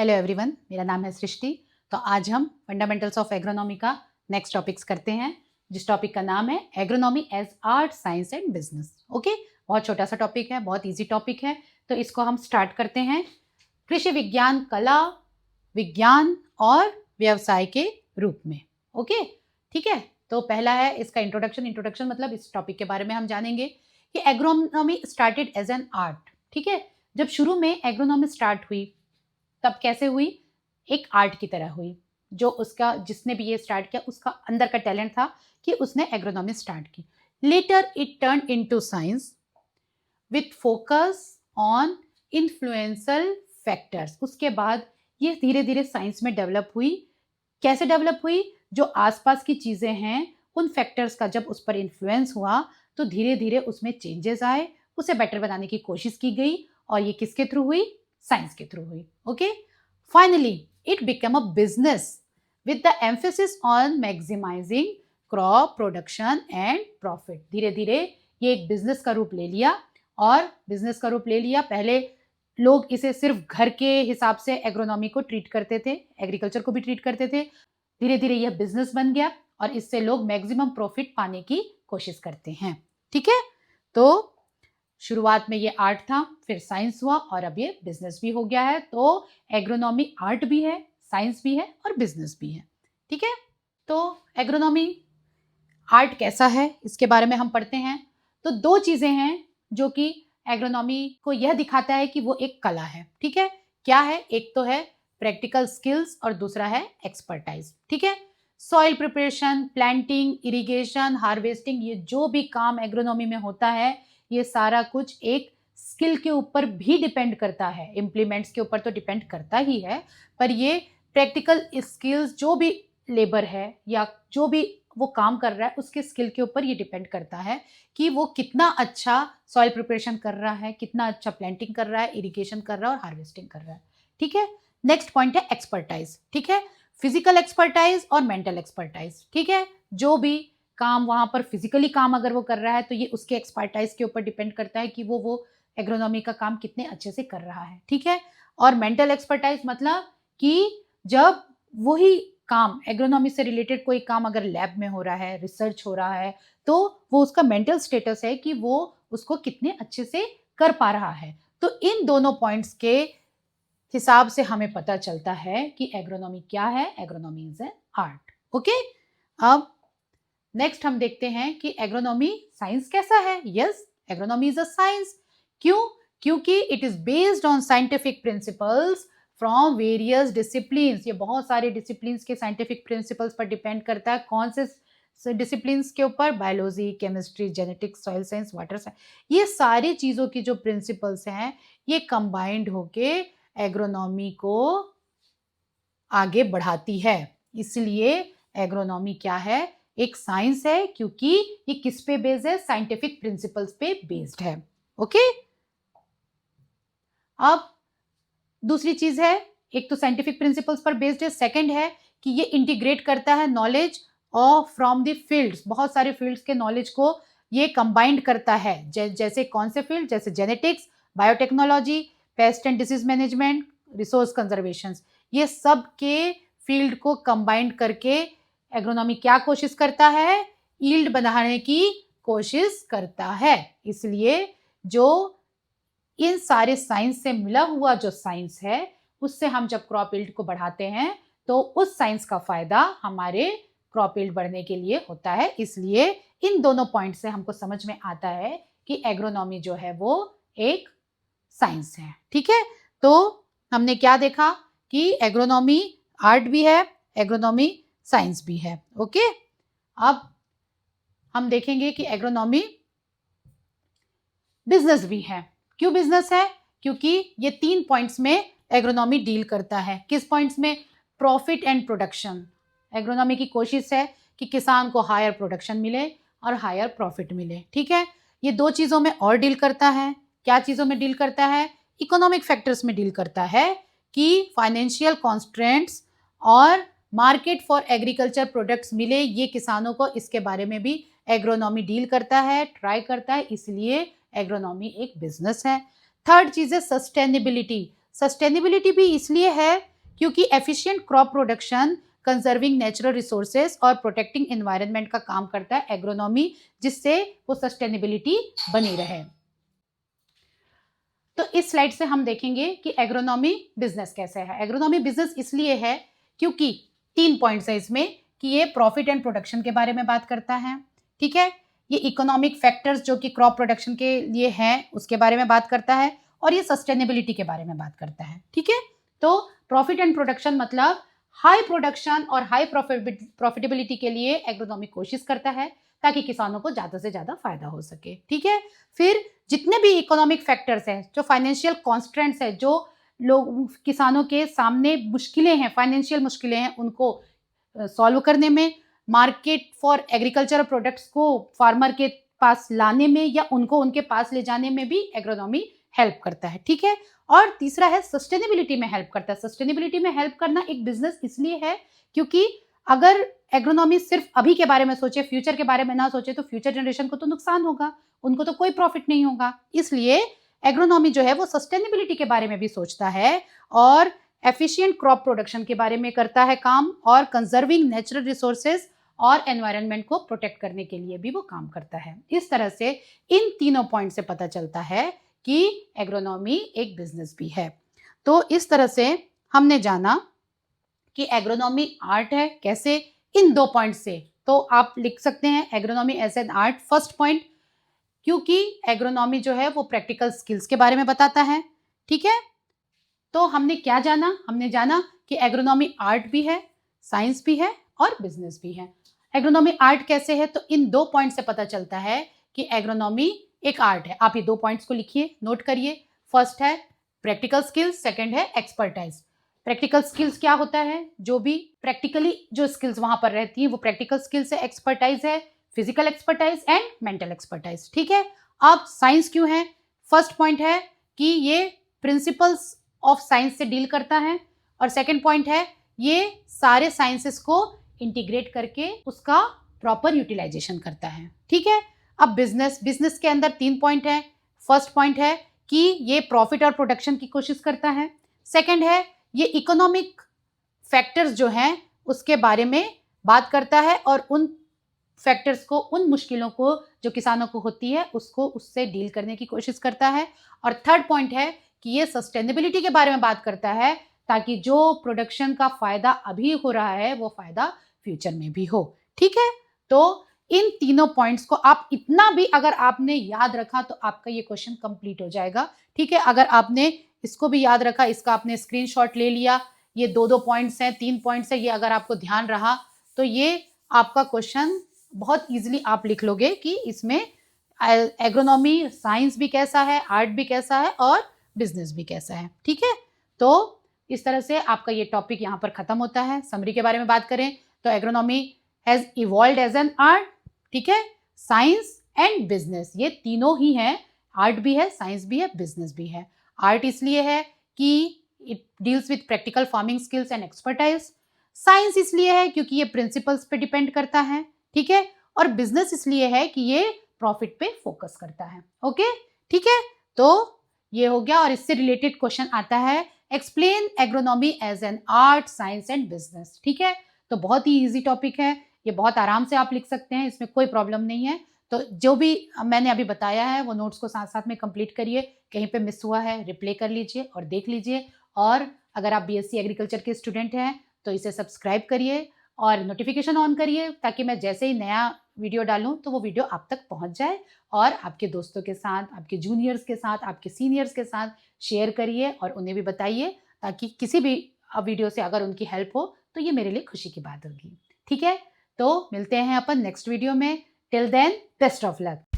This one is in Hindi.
हेलो एवरीवन, मेरा नाम है सृष्टि। तो आज हम फंडामेंटल्स ऑफ एग्रोनॉमी का नेक्स्ट टॉपिक्स करते हैं, जिस टॉपिक का नाम है agronomy as art, science and business. Okay, बहुत छोटा सा टॉपिक है, बहुत इजी टॉपिक है, तो इसको हम स्टार्ट करते हैं। कृषि विज्ञान कला, विज्ञान और व्यवसाय के रूप में। ओके, ठीक है। तो पहला है इसका इंट्रोडक्शन मतलब इस टॉपिक के बारे में हम जानेंगे कि agronomy started as an art. ठीक है, जब शुरू में एग्रोनॉमी स्टार्ट हुई तब कैसे हुई? एक आर्ट की तरह हुई। जो उसका जिसने भी ये स्टार्ट किया उसका अंदर का टैलेंट था कि उसने एग्रोनॉमी स्टार्ट की। Later it turn into science with focus on influential factors. उसके बाद ये धीरे धीरे साइंस में डेवलप हुई। कैसे डेवलप हुई? जो आसपास की चीजें हैं उन फैक्टर्स का जब उस पर इन्फ्लुएंस हुआ तो धीरे धीरे उसमें चेंजेस आए, उसे बेटर बनाने की कोशिश की गई और ये किसके थ्रू हुई? साइंस के थ्रू हुई। Okay, finally it become a business with the emphasis on maximising crop production and profit. धीरे धीरे ये एक बिजनेस का रूप ले लिया पहले लोग इसे सिर्फ घर के हिसाब से एग्रोनॉमी को ट्रीट करते थे, एग्रीकल्चर को भी ट्रीट करते थे। धीरे धीरे यह बिजनेस बन गया और इससे लोग मैक्सिमम प्रॉफिट पाने की कोशिश करते हैं। ठीक है, तो शुरुआत में ये आर्ट था, फिर साइंस हुआ और अब ये बिजनेस भी हो गया है। तो एग्रोनॉमी आर्ट भी है, साइंस भी है और बिजनेस भी है। ठीक है, तो एग्रोनॉमी आर्ट कैसा है इसके बारे में हम पढ़ते हैं। तो दो चीजें हैं जो कि एग्रोनॉमी को यह दिखाता है कि वो एक कला है। ठीक है, क्या है? एक तो है प्रैक्टिकल स्किल्स और दूसरा है एक्सपर्टाइज। ठीक है, soil preparation, planting, irrigation, harvesting, ये जो भी काम एग्रोनॉमी में होता है ये सारा कुछ एक स्किल के ऊपर भी डिपेंड करता है। इम्प्लीमेंट्स के ऊपर तो डिपेंड करता ही है, पर ये प्रैक्टिकल स्किल्स जो भी लेबर है या जो भी वो काम कर रहा है उसके स्किल के ऊपर ये डिपेंड करता है कि वो कितना अच्छा सॉइल प्रिपरेशन कर रहा है, कितना अच्छा प्लांटिंग कर रहा है, इरिगेशन कर रहा है और हार्वेस्टिंग कर रहा है। ठीक है, नेक्स्ट पॉइंट है एक्सपर्टाइज। ठीक है, फिजिकल एक्सपर्टाइज और मेंटल एक्सपर्टाइज। ठीक है, जो भी काम वहां पर फिजिकली काम अगर वो कर रहा है तो ये उसके एक्सपर्टाइज के ऊपर डिपेंड करता है कि वो एग्रोनॉमी का काम कितने अच्छे से कर रहा है। ठीक है, और मेंटल एक्सपर्टाइज मतलब कि जब वही काम एग्रोनॉमी से रिलेटेड कोई काम अगर लैब में हो रहा है, रिसर्च हो रहा है, तो वो उसका मेंटल स्टेटस है कि वो उसको कितने अच्छे से कर पा रहा है। तो इन दोनों पॉइंट्स के हिसाब से हमें पता चलता है कि एग्रोनॉमी क्या है। Agronomy is an art. Okay, अब नेक्स्ट हम देखते हैं कि एग्रोनॉमी साइंस कैसा है। Yes, agronomy is a science. क्यों? क्योंकि it is based on scientific principles from various disciplines. ये बहुत सारे डिसिप्लिन्स के साइंटिफिक प्रिंसिपल्स पर डिपेंड करता है। कौन से डिसिप्लिन्स के ऊपर? Biology, chemistry, genetics, soil science, water science. ये सारी चीजों की जो प्रिंसिपल्स हैं ये कंबाइंड होके एग्रोनॉमी को आगे बढ़ाती है। इसलिए एग्रोनॉमी क्या है? एक साइंस है, क्योंकि ये किस पे बेस्ड है? साइंटिफिक प्रिंसिपल्स पे बेस्ड है। ओके, अब दूसरी चीज है, एक तो साइंटिफिक प्रिंसिपल्स पर बेस्ड है, सेकंड है कि ये इंटीग्रेट करता है knowledge of from the fields. बहुत सारे फील्ड्स के नॉलेज को ये कंबाइंड करता है। जैसे कौन से फील्ड? जैसे genetics, biotechnology, paste and disease management, resource conservation. ये सब के फील्ड को कंबाइंड करके एग्रोनॉमी क्या कोशिश करता है? यील्ड बढ़ाने की कोशिश करता है। इसलिए जो इन सारे साइंस से मिला हुआ जो साइंस है उससे हम जब क्रॉप यील्ड को बढ़ाते हैं तो उस साइंस का फायदा हमारे क्रॉप यील्ड बढ़ने के लिए होता है। इसलिए इन दोनों पॉइंट से हमको समझ में आता है कि एग्रोनॉमी जो है वो एक साइंस है। ठीक है, तो हमने क्या देखा कि एग्रोनॉमी आर्ट भी है, एग्रोनॉमी साइंस भी है। ओके, अब हम देखेंगे कि एग्रोनॉमी बिजनेस भी है। क्यों बिजनेस है? क्योंकि ये 3 पॉइंट्स में एग्रोनॉमी डील करता है। किस पॉइंट्स में? Profit and production. एग्रोनॉमी की कोशिश है कि किसान को हायर प्रोडक्शन मिले और हायर प्रॉफिट मिले। ठीक है, ये 2 चीजों में और डील करता है। क्या चीजों में डील करता है? इकोनॉमिक फैक्टर्स में डील करता है कि फाइनेंशियल कॉन्स्ट्रेंट्स और मार्केट फॉर एग्रीकल्चर प्रोडक्ट्स मिले, ये किसानों को, इसके बारे में भी एग्रोनॉमी डील करता है, ट्राई करता है। इसलिए एग्रोनॉमी एक बिजनेस है। थर्ड चीज है सस्टेनेबिलिटी। सस्टेनेबिलिटी भी इसलिए है क्योंकि efficient crop production, conserving natural resources और प्रोटेक्टिंग एनवायरनमेंट का काम करता है एग्रोनॉमी, जिससे वो सस्टेनेबिलिटी बनी रहे। तो इस स्लाइड से हम देखेंगे कि एग्रोनॉमी बिजनेस कैसे है। एग्रोनॉमी बिजनेस इसलिए है क्योंकि 3 पॉइंट्स है इसमें कि ये प्रॉफिट एंड प्रोडक्शन के बारे में बात करता है, ठीक है, ये इकोनॉमिक फैक्टर्स जो कि क्रॉप प्रोडक्शन के लिए हैं उसके बारे में बात करता है, और ये सस्टेनेबिलिटी के बारे में बात करता है, ठीक है। तो प्रॉफिट एंड प्रोडक्शन मतलब हाई प्रोडक्शन और हाई प्रॉफिटेबिलिटी के लिए एग्रोनॉमी कोशिश करता है ताकि किसानों को ज्यादा से ज्यादा फायदा हो सके, ठीक है। फिर जितने भी इकोनॉमिक फैक्टर्स हैं, जो फाइनेंशियल कॉन्स्ट्रेंट्स है, जो लोग किसानों के सामने मुश्किलें हैं, फाइनेंशियल मुश्किलें हैं, उनको सॉल्व करने में, मार्केट फॉर एग्रीकल्चरल प्रोडक्ट्स को फार्मर के पास लाने में या उनको उनके पास ले जाने में भी एग्रोनॉमी हेल्प करता है, ठीक है। और तीसरा है सस्टेनेबिलिटी में हेल्प करता है। सस्टेनेबिलिटी में हेल्प करना एक बिजनेस इसलिए है क्योंकि अगर एग्रोनॉमी सिर्फ अभी के बारे में सोचे, फ्यूचर के बारे में ना सोचे, तो फ्यूचर जनरेशन को तो नुकसान होगा, उनको तो कोई प्रॉफिट नहीं होगा। इसलिए एग्रोनॉमी जो है वो सस्टेनेबिलिटी के बारे में भी सोचता है और एफिशिएंट क्रॉप प्रोडक्शन के बारे में करता है काम, और कंजर्विंग नेचुरल रिसोर्सेज और एनवायरनमेंट को प्रोटेक्ट करने के लिए भी वो काम करता है। इस तरह से इन तीनों पॉइंट से पता चलता है कि एग्रोनॉमी एक बिजनेस भी है। तो इस तरह से हमने जाना कि एग्रोनॉमी आर्ट है कैसे, इन 2 पॉइंट से। तो आप लिख सकते हैं agronomy as an art, first point, क्योंकि एग्रोनॉमी जो है वो प्रैक्टिकल स्किल्स के बारे में बताता है, ठीक है। तो हमने क्या जाना, हमने जाना कि एग्रोनॉमी आर्ट भी है, साइंस भी है और बिजनेस भी है। एग्रोनॉमी आर्ट कैसे है, तो इन 2 पॉइंट से पता चलता है कि एग्रोनॉमी एक आर्ट है। आप ये 2 पॉइंट्स को लिखिए, नोट करिए। फर्स्ट है प्रैक्टिकल स्किल्स, सेकंड है एक्सपर्टाइज। प्रैक्टिकल स्किल्स क्या होता है, जो भी प्रैक्टिकली जो स्किल्स वहां पर रहती हैं वो प्रैक्टिकल स्किल्स है। एक्सपर्टाइज है physical expertise and mental expertise, ठीक है। अब साइंस क्यों है, फर्स्ट पॉइंट है कि ये प्रिंसिपल्स ऑफ साइंस से डील करता है, और सेकंड पॉइंट है ये सारे साइंसेस को इंटीग्रेट करके उसका प्रॉपर यूटिलाइजेशन करता है, ठीक है। अब बिजनेस के अंदर 3 पॉइंट है। फर्स्ट पॉइंट है कि ये प्रॉफिट और प्रोडक्शन की कोशिश करता है। सेकंड है ये इकोनॉमिक फैक्टर्स जो हैं उसके बारे में बात करता है और उन फैक्टर्स को, उन मुश्किलों को जो किसानों को होती है उसको उससे डील करने की कोशिश करता है। और थर्ड पॉइंट है कि ये सस्टेनेबिलिटी के बारे में बात करता है ताकि जो प्रोडक्शन का फायदा अभी हो रहा है वो फायदा फ्यूचर में भी हो, ठीक है। तो इन तीनों पॉइंट्स को आप इतना भी अगर आपने याद रखा तो आपका ये क्वेश्चन कंप्लीट हो जाएगा, ठीक है। अगर आपने इसको भी याद रखा, इसका आपने स्क्रीनशॉट ले लिया, ये 2 पॉइंट्स हैं, 3 पॉइंट्स हैं, ये अगर आपको ध्यान रहा तो ये आपका क्वेश्चन बहुत इजीली आप लिख लोगे कि इसमें एग्रोनॉमी साइंस भी कैसा है, आर्ट भी कैसा है और बिजनेस भी कैसा है, ठीक है। तो इस तरह से आपका ये टॉपिक यहाँ पर खत्म होता है। समरी के बारे में बात करें तो agronomy has evolved as an art, ठीक है, साइंस एंड बिजनेस, ये तीनों ही हैं, आर्ट भी है, साइंस भी है, बिजनेस भी है। आर्ट इसलिए है कि it deals with practical farming skills and expertise. Science इसलिए है क्योंकि ये प्रिंसिपल्स पे डिपेंड करता है, ठीक है। और बिजनेस इसलिए है कि ये प्रॉफिट पे फोकस करता है, ओके, ठीक है। तो ये हो गया, और इससे रिलेटेड क्वेश्चन आता है explain agronomy as an art, science and business, ठीक है। तो बहुत ही इजी टॉपिक है, ये बहुत आराम से आप लिख सकते हैं, इसमें कोई प्रॉब्लम नहीं है। तो जो भी मैंने अभी बताया है वो नोट्स को साथ साथ में कंप्लीट करिए, कहीं पे मिस हुआ है रिप्ले कर लीजिए और देख लीजिए। और अगर आप बीएससी एग्रीकल्चर के स्टूडेंट हैं तो इसे सब्सक्राइब करिए और नोटिफिकेशन ऑन करिए ताकि मैं जैसे ही नया वीडियो डालूं तो वो वीडियो आप तक पहुंच जाए, और आपके दोस्तों के साथ, आपके जूनियर्स के साथ, आपके सीनियर्स के साथ शेयर करिए और उन्हें भी बताइए ताकि किसी भी वीडियो से अगर उनकी हेल्प हो तो ये मेरे लिए खुशी की बात होगी, ठीक है। तो मिलते हैं अपन नेक्स्ट वीडियो में। Till then best of luck.